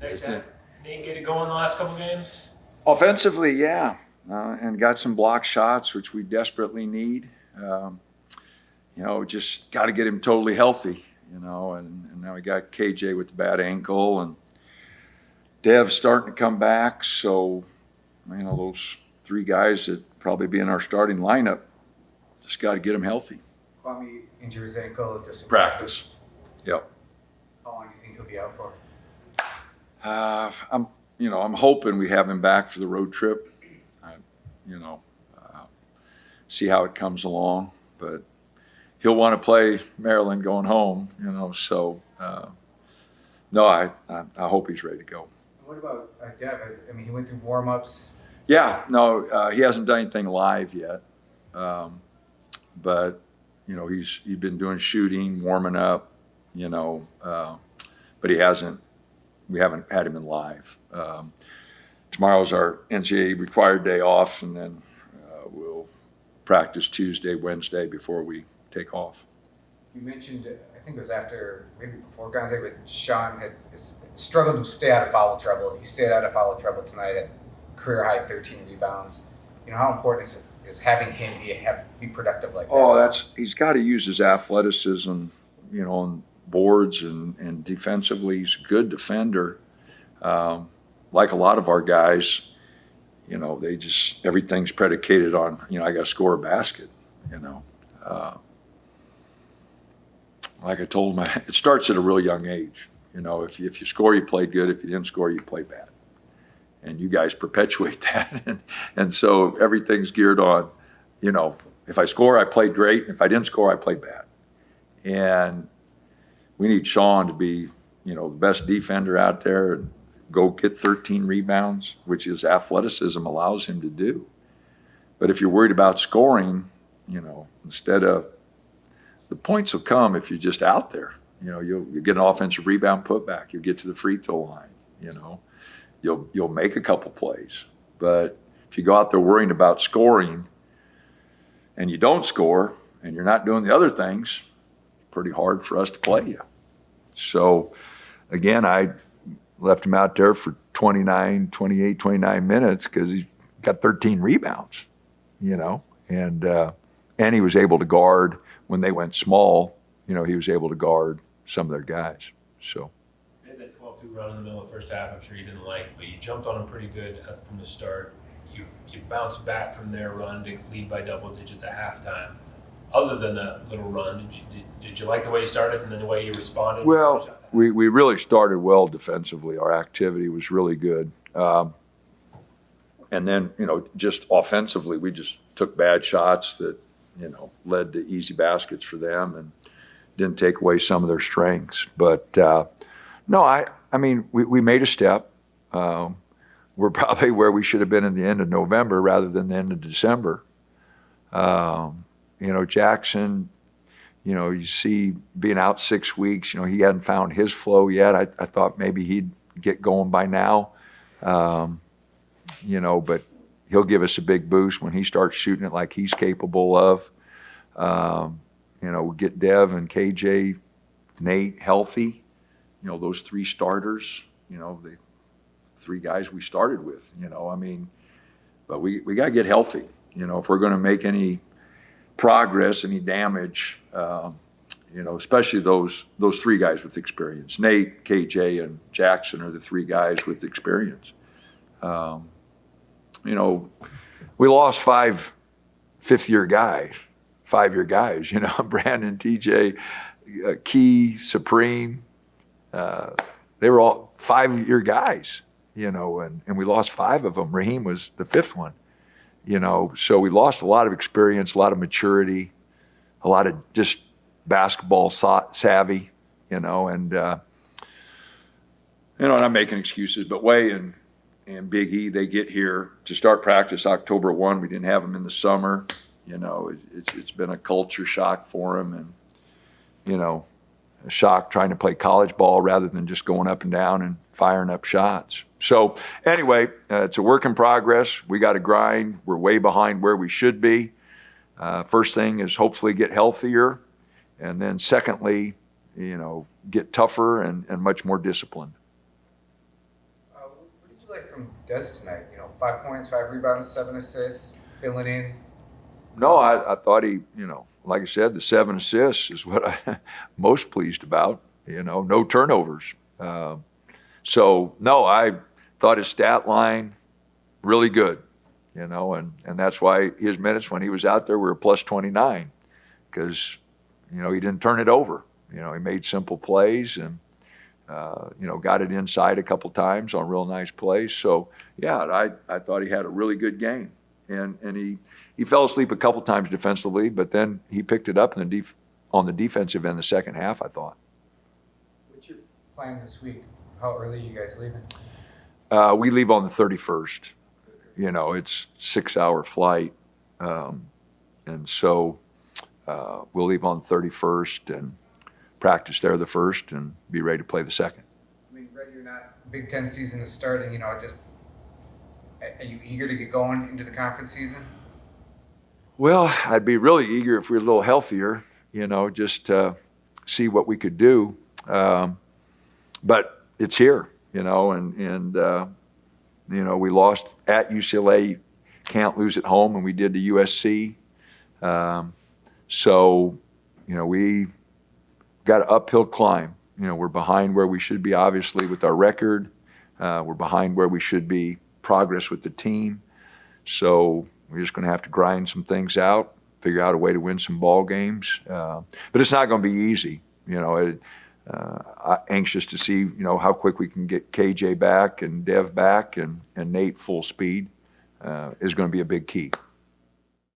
Nice to have Nate get it going the last couple games. Offensively, yeah, and got some block shots, which we desperately need. Just got to get him totally healthy, and now we got KJ with the bad ankle, and Dev's starting to come back. So, those three guys that probably be in our starting lineup, just got to get them healthy. Kwame injured his ankle just Practice. Yep. How long do you think he'll be out for? I'm hoping we have him back for the road trip. See how it comes along, but he'll want to play Maryland going home. So no, I hope he's ready to go. What about Dev? I mean, he went through warm-ups. Yeah, no, he hasn't done anything live yet, but he's been doing shooting, warming up, but he hasn't. We haven't had him in live. Tomorrow's our NCAA required day off, and then we'll practice Tuesday, Wednesday before we take off. You mentioned, I think it was maybe before Gonzaga, but Sean had struggled to stay out of foul trouble. He stayed out of foul trouble tonight at career high 13 rebounds. How important is having him be productive like that? Oh, he's got to use his athleticism, on boards and defensively. He's a good defender. Like a lot of our guys, they just, everything's predicated on, I got to score a basket, Like I told him, it starts at a real young age. If you score, you play good. If you didn't score, you play bad. And you guys perpetuate that. And so everything's geared on, if I score, I played great. If I didn't score, I played bad. And we need Sean to be, the best defender out there and go get 13 rebounds, which his athleticism allows him to do. But if you're worried about scoring, instead of, the points will come if you're just out there. You'll get an offensive rebound putback. You'll get to the free throw line. You'll make a couple plays. But if you go out there worrying about scoring and you don't score and you're not doing the other things, it's pretty hard for us to play you. So, again, I left him out there for 28, 29 minutes because he got 13 rebounds, and he was able to guard when they went small. He was able to guard some of their guys. So. They had that 12-2 run in the middle of the first half. I'm sure you didn't like, but you jumped on them pretty good from the start. You bounced back from their run to lead by double digits at halftime. Other than that little run, did you like the way you started and then the way you responded? Well, we really started well defensively. Our activity was really good. And then, just offensively, we just took bad shots that, led to easy baskets for them and didn't take away some of their strengths. But, no, I mean, we made a step. We're probably where we should have been in the end of November rather than the end of December. Jackson, you see being out 6 weeks, he hadn't found his flow yet. I thought maybe he'd get going by now, but he'll give us a big boost when he starts shooting it like he's capable of. We'll get Dev and KJ, Nate healthy, those three starters, the three guys we started with, but we got to get healthy, if we're going to make any progress, any damage, especially those three guys with experience. Nate, KJ, and Jackson are the three guys with experience. We lost 5 fifth-year guys, 5-year guys, Brandon, TJ, Key, Supreme. They were all 5-year guys, and we lost 5 of them. Raheem was the 5th one. So we lost a lot of experience, a lot of maturity, a lot of just basketball savvy, and I'm making excuses, but Way and Big E, they get here to start practice October 1. We didn't have them in the summer. It's been a culture shock for them, and, a shock trying to play college ball rather than just going up and down and firing up shots. So anyway, it's a work in progress. We got to grind. We're way behind where we should be. First thing is hopefully get healthier. And then secondly, get tougher and much more disciplined. from Des tonight? 5 points, 5 rebounds, 7 assists, filling in. No, I thought he, like I said, the 7 assists is what I'm most pleased about. No turnovers. So no, I thought his stat line really good. And that's why his minutes when he was out there were plus 29, because he didn't turn it over. He made simple plays and got it inside a couple times on real nice plays. So yeah, I thought he had a really good game, and he fell asleep a couple times defensively, but then he picked it up on the defensive end the second half, I thought. What's your plan this week? How early are you guys leaving? We leave on the 31st. It's 6-hour flight, and so we'll leave on the 31st and practice there the 1st and be ready to play the 2nd. I mean, ready or not, Big Ten season is starting. Just are you eager to get going into the conference season? Well, I'd be really eager if we were a little healthier, just to see what we could do. But it's here, and we lost at UCLA, can't lose at home, and we did to USC. So, we got an uphill climb. We're behind where we should be, obviously, with our record. We're behind where we should be, progress with the team. So we're just going to have to grind some things out, figure out a way to win some ball games. But it's not going to be easy. Anxious to see, how quick we can get KJ back and Dev back and Nate full speed is going to be a big key.